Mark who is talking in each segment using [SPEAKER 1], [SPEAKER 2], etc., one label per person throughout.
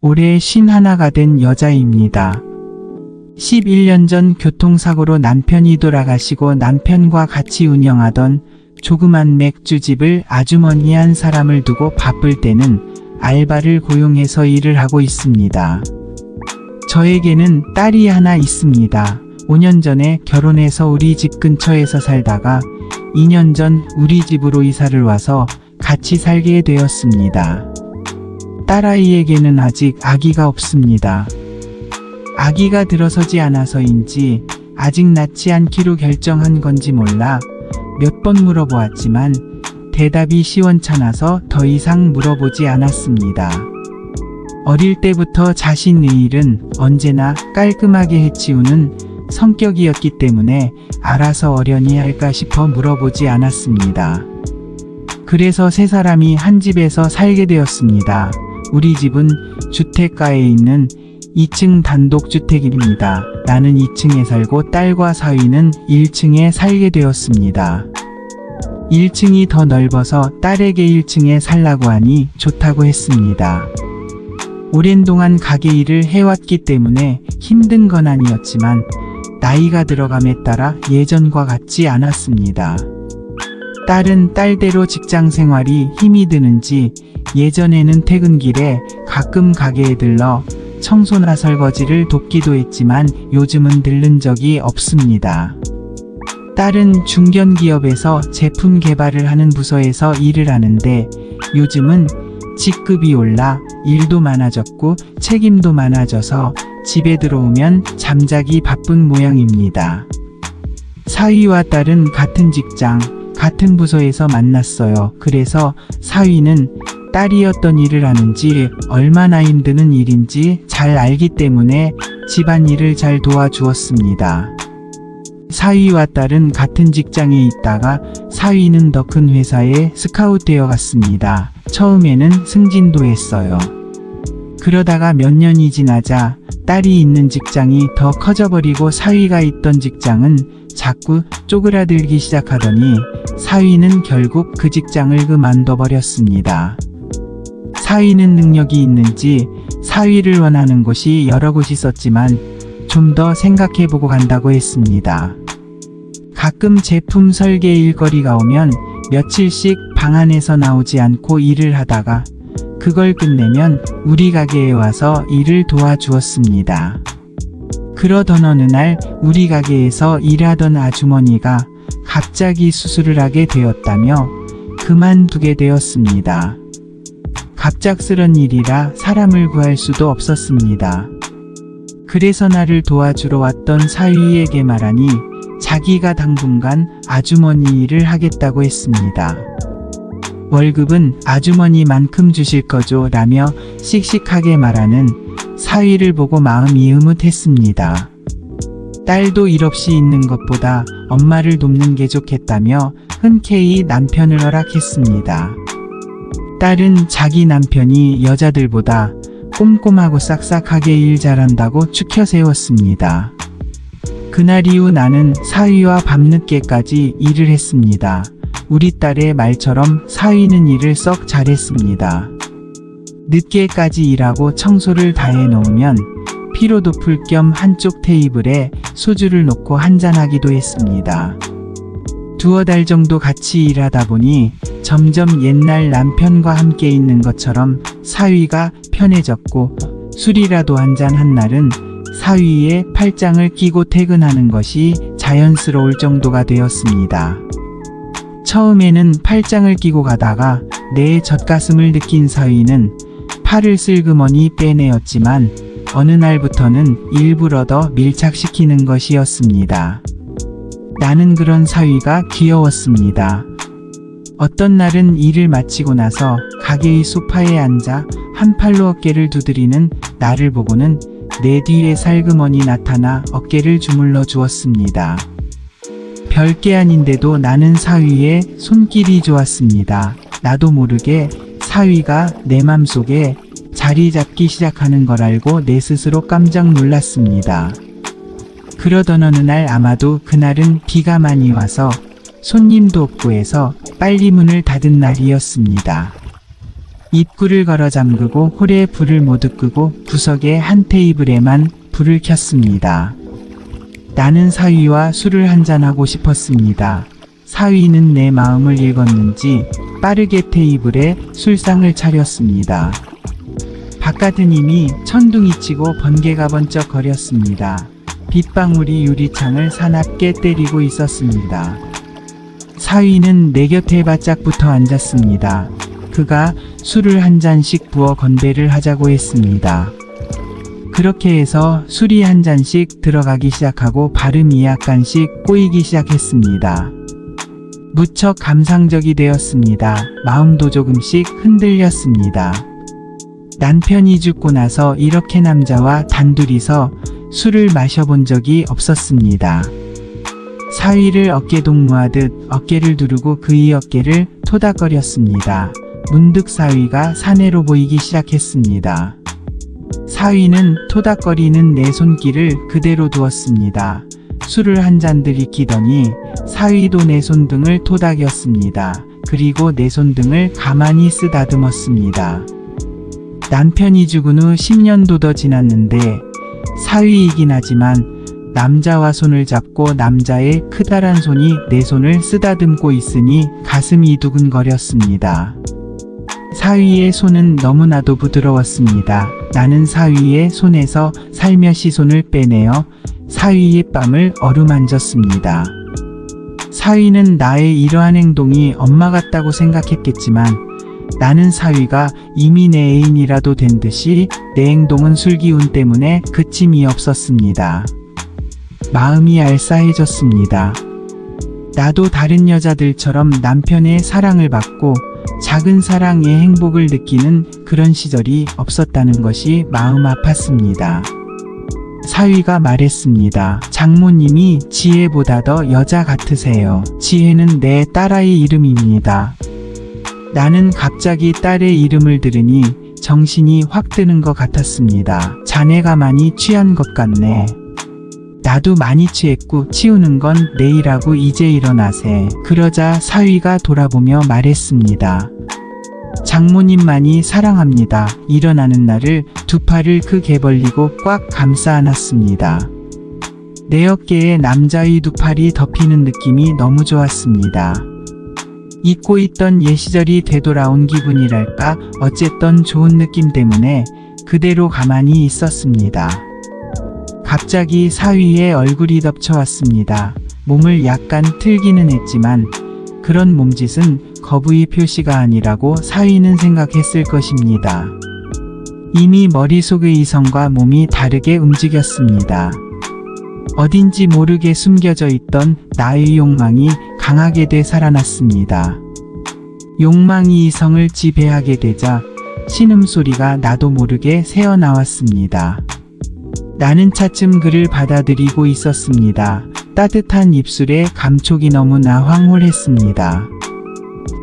[SPEAKER 1] 올해 51가 된 여자입니다. 11년 전 교통사고로 남편이 돌아가시고 남편과 같이 운영하던 조그만 맥주집을 아주머니 한 사람을 두고 바쁠 때는 알바를 고용해서 일을 하고 있습니다. 저에게는 딸이 하나 있습니다. 5년 전에 결혼해서 우리 집 근처에서 살다가 2년 전 우리 집으로 이사를 와서 같이 살게 되었습니다. 딸아이에게는 아직 아기가 없습니다. 아기가 들어서지 않아서인지 아직 낳지 않기로 결정한 건지 몰라 몇 번 물어보았지만 대답이 시원찮아서 더 이상 물어보지 않았습니다. 어릴 때부터 자신의 일은 언제나 깔끔하게 해치우는 성격이었기 때문에 알아서 어련히 할까 싶어 물어보지 않았습니다. 그래서 세 사람이 한 집에서 살게 되었습니다. 우리 집은 주택가에 있는 2층 단독주택입니다. 나는 2층에 살고 딸과 사위는 1층에 살게 되었습니다. 1층이 더 넓어서 딸에게 1층에 살라고 하니 좋다고 했습니다. 오랜 동안 가게 일을 해왔기 때문에 힘든 건 아니었지만 나이가 들어감에 따라 예전과 같지 않았습니다. 딸은 딸대로 직장 생활이 힘이 드는지 예전에는 퇴근길에 가끔 가게에 들러 청소나 설거지를 돕기도 했지만 요즘은 들른 적이 없습니다. 딸은 중견기업에서 제품 개발을 하는 부서에서 일을 하는데 요즘은 직급이 올라 일도 많아졌고 책임도 많아져서 집에 들어오면 잠자기 바쁜 모양입니다. 사위와 딸은 같은 직장, 같은 부서에서 만났어요. 그래서 사위는 딸이 어떤 일을 하는지 얼마나 힘드는 일인지 잘 알기 때문에 집안일을 잘 도와주었습니다. 사위와 딸은 같은 직장에 있다가 사위는 더 큰 회사에 스카웃되어 갔습니다. 처음에는 승진도 했어요. 그러다가 몇 년이 지나자 딸이 있는 직장이 더 커져버리고 사위가 있던 직장은 자꾸 쪼그라들기 시작하더니 사위는 결국 그 직장을 그만둬버렸습니다. 사위는 능력이 있는지 사위를 원하는 곳이 여러 곳 있었지만 좀 더 생각해보고 간다고 했습니다. 가끔 제품 설계 일거리가 오면 며칠씩 방 안에서 나오지 않고 일을 하다가 그걸 끝내면 우리 가게에 와서 일을 도와주었습니다. 그러던 어느 날 우리 가게에서 일하던 아주머니가 갑자기 수술을 하게 되었다며 그만두게 되었습니다. 갑작스런 일이라 사람을 구할 수도 없었습니다. 그래서 나를 도와주러 왔던 사위에게 말하니 자기가 당분간 아주머니 일을 하겠다고 했습니다. 월급은 아주머니만큼 주실 거죠 라며 씩씩하게 말하는 사위를 보고 마음이 흐뭇했습니다. 딸도 일 없이 있는 것보다 엄마를 돕는 게 좋겠다며 흔쾌히 남편을 허락했습니다. 딸은 자기 남편이 여자들보다 꼼꼼하고 싹싹하게 일 잘한다고 추켜 세웠습니다. 그날 이후 나는 사위와 밤늦게까지 일을 했습니다. 우리 딸의 말처럼 사위는 일을 썩 잘했습니다. 늦게까지 일하고 청소를 다 해놓으면 피로도 풀 겸 한쪽 테이블에 소주를 놓고 한잔하기도 했습니다. 두어 달 정도 같이 일하다 보니 점점 옛날 남편과 함께 있는 것처럼 사위가 편해졌고 술이라도 한잔 한 날은 사위의 팔짱을 끼고 퇴근하는 것이 자연스러울 정도가 되었습니다. 처음에는 팔짱을 끼고 가다가 내 젖가슴을 느낀 사위는 팔을 슬그머니 빼내었지만 어느 날부터는 일부러 더 밀착시키는 것이었습니다. 나는 그런 사위가 귀여웠습니다. 어떤 날은 일을 마치고 나서 가게의 소파에 앉아 한 팔로 어깨를 두드리는 나를 보고는 내 뒤에 살그머니 나타나 어깨를 주물러 주었습니다. 별게 아닌데도 나는 사위의 손길이 좋았습니다. 나도 모르게 사위가 내 맘속에 자리 잡기 시작하는 걸 알고 내 스스로 깜짝 놀랐습니다. 그러던 어느 날 아마도 그날은 비가 많이 와서 손님도 없고 해서 빨리 문을 닫은 날이었습니다. 입구를 걸어 잠그고 홀에 불을 모두 끄고 구석의 한 테이블에만 불을 켰습니다. 나는 사위와 술을 한잔하고 싶었습니다. 사위는 내 마음을 읽었는지 빠르게 테이블에 술상을 차렸습니다. 바깥은 이미 천둥이 치고 번개가 번쩍 거렸습니다. 빗방울이 유리창을 사납게 때리고 있었습니다. 사위는 내 곁에 바짝 붙어 앉았습니다. 그가 술을 한 잔씩 부어 건배를 하자고 했습니다. 그렇게 해서 술이 한 잔씩 들어가기 시작하고 발음이 약간씩 꼬이기 시작했습니다. 무척 감상적이 되었습니다. 마음도 조금씩 흔들렸습니다. 남편이 죽고 나서 이렇게 남자와 단둘이서 술을 마셔본 적이 없었습니다. 사위를 어깨동무하듯 어깨를 두르고 그의 어깨를 토닥거렸습니다. 문득 사위가 사내로 보이기 시작했습니다. 사위는 토닥거리는 내 손길을 그대로 두었습니다. 술을 한 잔 들이키더니 사위도 내 손등을 토닥였습니다. 그리고 내 손등을 가만히 쓰다듬었습니다. 남편이 죽은 후 10년도 더 지났는데 사위이긴 하지만 남자와 손을 잡고 남자의 크다란 손이 내 손을 쓰다듬고 있으니 가슴이 두근거렸습니다. 사위의 손은 너무나도 부드러웠습니다. 나는 사위의 손에서 살며시 손을 빼내어 사위의 뺨을 어루만졌습니다. 사위는 나의 이러한 행동이 엄마 같다고 생각했겠지만 나는 사위가 이미 내 애인이라도 된 듯이 내 행동은 술기운 때문에 그침이 없었습니다. 마음이 알싸해졌습니다. 나도 다른 여자들처럼 남편의 사랑을 받고 작은 사랑의 행복을 느끼는 그런 시절이 없었다는 것이 마음 아팠습니다. 사위가 말했습니다. 장모님이 지혜보다 더 여자 같으세요. 지혜는 내 딸아이 이름입니다. 나는 갑자기 딸의 이름을 들으니 정신이 확 드는 것 같았습니다. 자네가 많이 취한 것 같네. 나도 많이 취했고 치우는 건 내일하고 이제 일어나세. 그러자 사위가 돌아보며 말했습니다. 장모님만이 사랑합니다. 일어나는 날을 두 팔을 크게 벌리고 꽉 감싸 안았습니다. 내 어깨에 남자의 두 팔이 덮이는 느낌이 너무 좋았습니다. 잊고 있던 옛 시절이 되돌아온 기분이랄까 어쨌든 좋은 느낌 때문에 그대로 가만히 있었습니다. 갑자기 사위의 얼굴이 덮쳐왔습니다. 몸을 약간 틀기는 했지만 그런 몸짓은 거부의 표시가 아니라고 사위는 생각했을 것입니다. 이미 머릿속의 이성과 몸이 다르게 움직였습니다. 어딘지 모르게 숨겨져 있던 나의 욕망이 강하게 되살아났습니다. 욕망이 이성을 지배하게 되자 신음소리가 나도 모르게 새어나왔습니다. 나는 차츰 그를 받아들이고 있었습니다. 따뜻한 입술에 감촉이 너무나 황홀했습니다.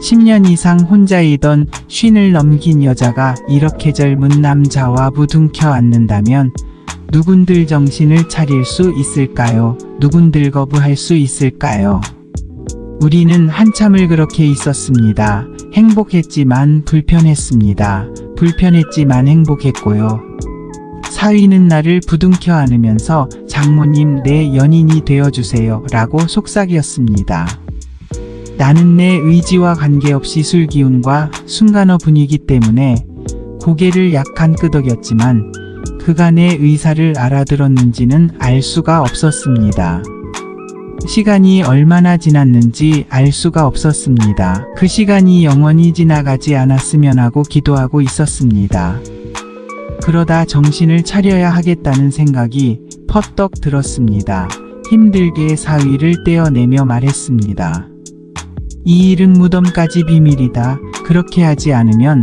[SPEAKER 1] 10년 이상 혼자이던 쉰을 넘긴 여자가 이렇게 젊은 남자와 부둥켜 안는다면 누군들 정신을 차릴 수 있을까요? 누군들 거부할 수 있을까요? 우리는 한참을 그렇게 있었습니다. 행복했지만 불편했습니다. 불편했지만 행복했고요. 사위는 나를 부둥켜 안으면서 장모님 내 연인이 되어주세요 라고 속삭였습니다. 나는 내 의지와 관계없이 술기운과 순간어 분위기 때문에 고개를 약간 끄덕였지만 그가 내 의사를 알아들었는지는 알 수가 없었습니다. 시간이 얼마나 지났는지 알 수가 없었습니다. 그 시간이 영원히 지나가지 않았으면 하고 기도하고 있었습니다. 그러다 정신을 차려야 하겠다는 생각이 퍼떡 들었습니다. 힘들게 사위를 떼어내며 말했습니다. 이 일은 무덤까지 비밀이다. 그렇게 하지 않으면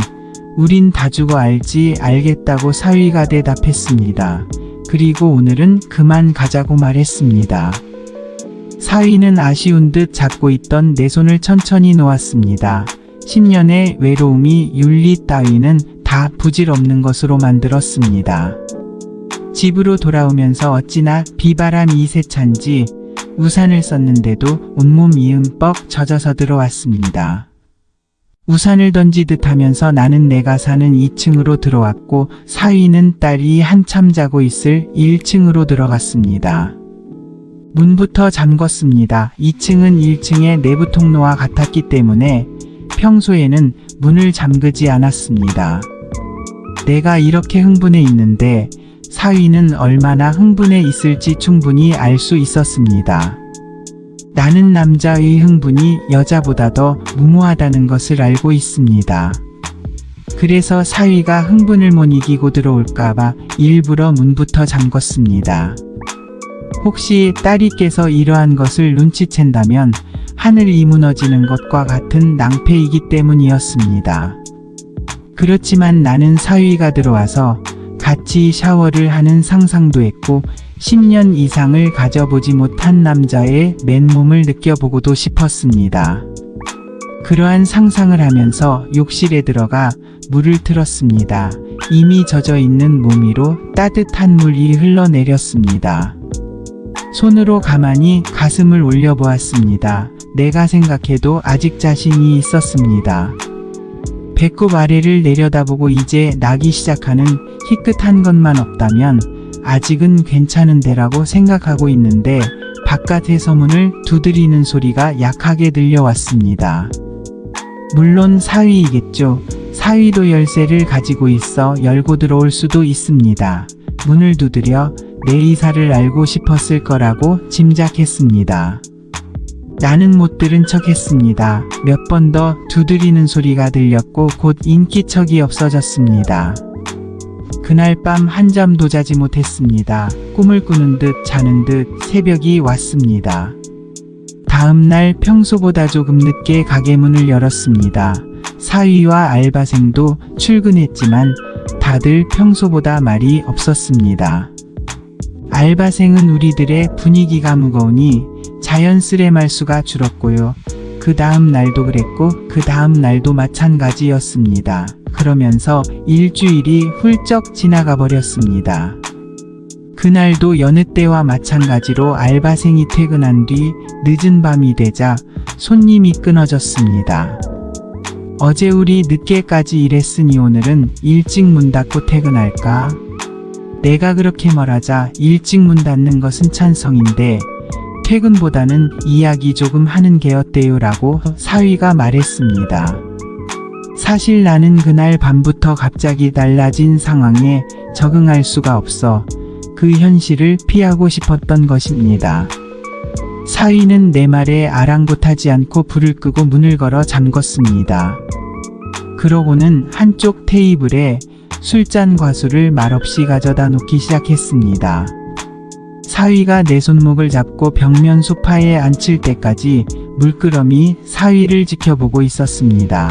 [SPEAKER 1] 우린 다 죽어 알지. 알겠다고 사위가 대답했습니다. 그리고 오늘은 그만 가자고 말했습니다. 사위는 아쉬운 듯 잡고 있던 내 손을 천천히 놓았습니다. 10년의 외로움이 윤리 따위는 다 부질없는 것으로 만들었습니다. 집으로 돌아오면서 어찌나 비바람이 세찬지 우산을 썼는데도 온몸이 흠뻑 젖어서 들어왔습니다. 우산을 던지듯 하면서 나는 내가 사는 2층으로 들어왔고 사위는 딸이 한참 자고 있을 1층으로 들어갔습니다. 문부터 잠궜습니다. 2층은 1층의 내부 통로와 같았기 때문에 평소에는 문을 잠그지 않았습니다. 내가 이렇게 흥분해 있는데 사위는 얼마나 흥분해 있을지 충분히 알 수 있었습니다. 나는 남자의 흥분이 여자보다 더 무모하다는 것을 알고 있습니다. 그래서 사위가 흥분을 못 이기고 들어올까봐 일부러 문부터 잠궜습니다. 혹시 딸이 깨서 이러한 것을 눈치챈다면 하늘이 무너지는 것과 같은 낭패이기 때문이었습니다. 그렇지만 나는 사위가 들어와서 같이 샤워를 하는 상상도 했고 10년 이상을 가져보지 못한 남자의 맨몸을 느껴보고도 싶었습니다. 그러한 상상을 하면서 욕실에 들어가 물을 틀었습니다. 이미 젖어 있는 몸 위로 따뜻한 물이 흘러내렸습니다. 손으로 가만히 가슴을 올려보았습니다. 내가 생각해도 아직 자신이 있었습니다. 배꼽 아래를 내려다보고 이제 나기 시작하는 희끗한 것만 없다면 아직은 괜찮은데라고 생각하고 있는데 바깥에서 문을 두드리는 소리가 약하게 들려왔습니다. 물론 사위이겠죠. 사위도 열쇠를 가지고 있어 열고 들어올 수도 있습니다. 문을 두드려 내 의사를 알고 싶었을 거라고 짐작했습니다. 나는 못 들은 척 했습니다. 몇 번 더 두드리는 소리가 들렸고 곧 인기척이 없어졌습니다. 그날 밤 한잠도 자지 못했습니다. 꿈을 꾸는 듯 자는 듯 새벽이 왔습니다. 다음날 평소보다 조금 늦게 가게 문을 열었습니다. 사위와 알바생도 출근했지만 다들 평소보다 말이 없었습니다. 알바생은 우리들의 분위기가 무거우니 자연스레 말수가 줄었고요. 그 다음 날도 그랬고 그 다음 날도 마찬가지였습니다. 그러면서 일주일이 훌쩍 지나가 버렸습니다. 그날도 여느 때와 마찬가지로 알바생이 퇴근한 뒤 늦은 밤이 되자 손님이 끊어졌습니다. 어제 우리 늦게까지 일했으니 오늘은 일찍 문 닫고 퇴근할까? 내가 그렇게 말하자 일찍 문 닫는 것은 찬성인데 퇴근보다는 이야기 조금 하는 게 어때요? 라고 사위가 말했습니다. 사실 나는 그날 밤부터 갑자기 달라진 상황에 적응할 수가 없어 그 현실을 피하고 싶었던 것입니다. 사위는 내 말에 아랑곳하지 않고 불을 끄고 문을 걸어 잠궜습니다. 그러고는 한쪽 테이블에 술잔과 술을 말없이 가져다 놓기 시작했습니다. 사위가 내 손목을 잡고 벽면 소파에 앉힐 때까지 물끄러미 사위를 지켜보고 있었습니다.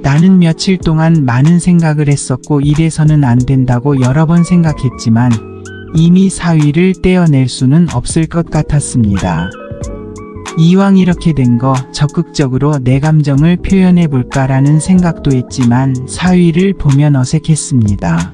[SPEAKER 1] 나는 며칠 동안 많은 생각을 했었고 이래서는 안 된다고 여러 번 생각했지만 이미 사위를 떼어낼 수는 없을 것 같았습니다. 이왕 이렇게 된 거 적극적으로 내 감정을 표현해 볼까라는 생각도 했지만 사위를 보면 어색했습니다.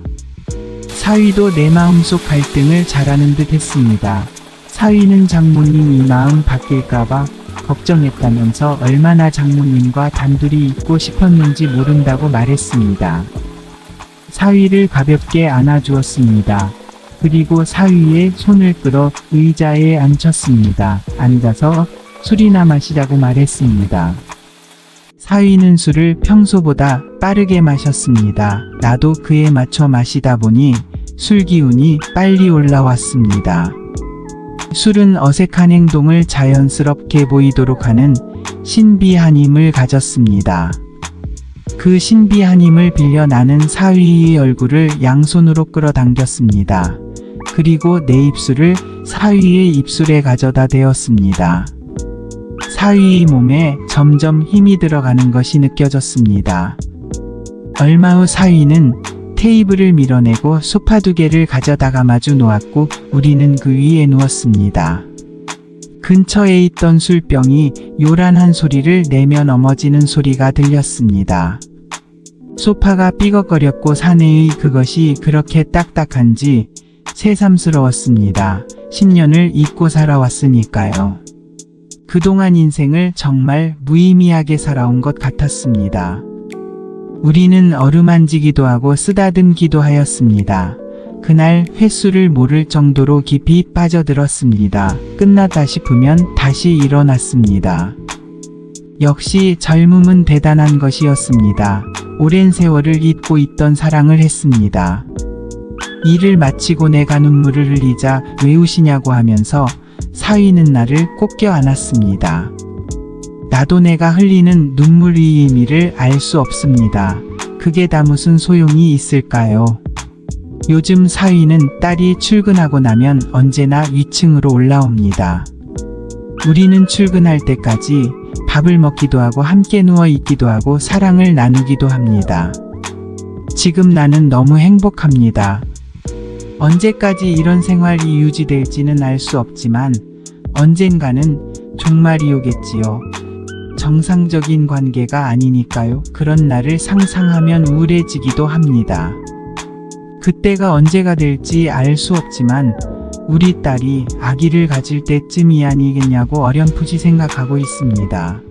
[SPEAKER 1] 사위도 내 마음속 갈등을 잘 아는 듯 했습니다. 사위는 장모님 이 마음 바뀔까봐 걱정했다면서 얼마나 장모님과 단둘이 있고 싶었는지 모른다고 말했습니다. 사위를 가볍게 안아주었습니다. 그리고 사위의 손을 끌어 의자에 앉혔습니다. 앉아서 술이나 마시자고 말했습니다. 사위는 술을 평소보다 빠르게 마셨습니다. 나도 그에 맞춰 마시다 보니 술 기운이 빨리 올라왔습니다. 술은 어색한 행동을 자연스럽게 보이도록 하는 신비한 힘을 가졌습니다. 그 신비한 힘을 빌려 나는 사위의 얼굴을 양손으로 끌어당겼습니다. 그리고 내 입술을 사위의 입술에 가져다 대었습니다. 사위의 몸에 점점 힘이 들어가는 것이 느껴졌습니다. 얼마 후 사위는 테이블을 밀어내고 소파 2개를 가져다가 마주 놓았고 우리는 그 위에 누웠습니다. 근처에 있던 술병이 요란한 소리를 내며 넘어지는 소리가 들렸습니다. 소파가 삐걱거렸고 사내의 그것이 그렇게 딱딱한지 새삼스러웠습니다. 10년을 잊고 살아왔으니까요. 그동안 인생을 정말 무의미하게 살아온 것 같았습니다. 우리는 어루만지기도 하고 쓰다듬기도 하였습니다. 그날 횟수를 모를 정도로 깊이 빠져들었습니다. 끝났다 싶으면 다시 일어났습니다. 역시 젊음은 대단한 것이었습니다. 오랜 세월을 잊고 있던 사랑을 했습니다. 일을 마치고 내가 눈물을 흘리자 왜 우시냐고 하면서 사위는 나를 꼭 껴안았습니다. 나도 내가 흘리는 눈물의 의미를 알 수 없습니다. 그게 다 무슨 소용이 있을까요? 요즘 사위는 딸이 출근하고 나면 언제나 위층으로 올라옵니다. 우리는 출근할 때까지 밥을 먹기도 하고 함께 누워 있기도 하고 사랑을 나누기도 합니다. 지금 나는 너무 행복합니다. 언제까지 이런 생활이 유지될지는 알 수 없지만 언젠가는 종말이 오겠지요. 정상적인 관계가 아니니까요. 그런 날을 상상하면 우울해지기도 합니다. 그때가 언제가 될지 알 수 없지만 우리 딸이 아기를 가질 때쯤이 아니겠냐고 어렴풋이 생각하고 있습니다.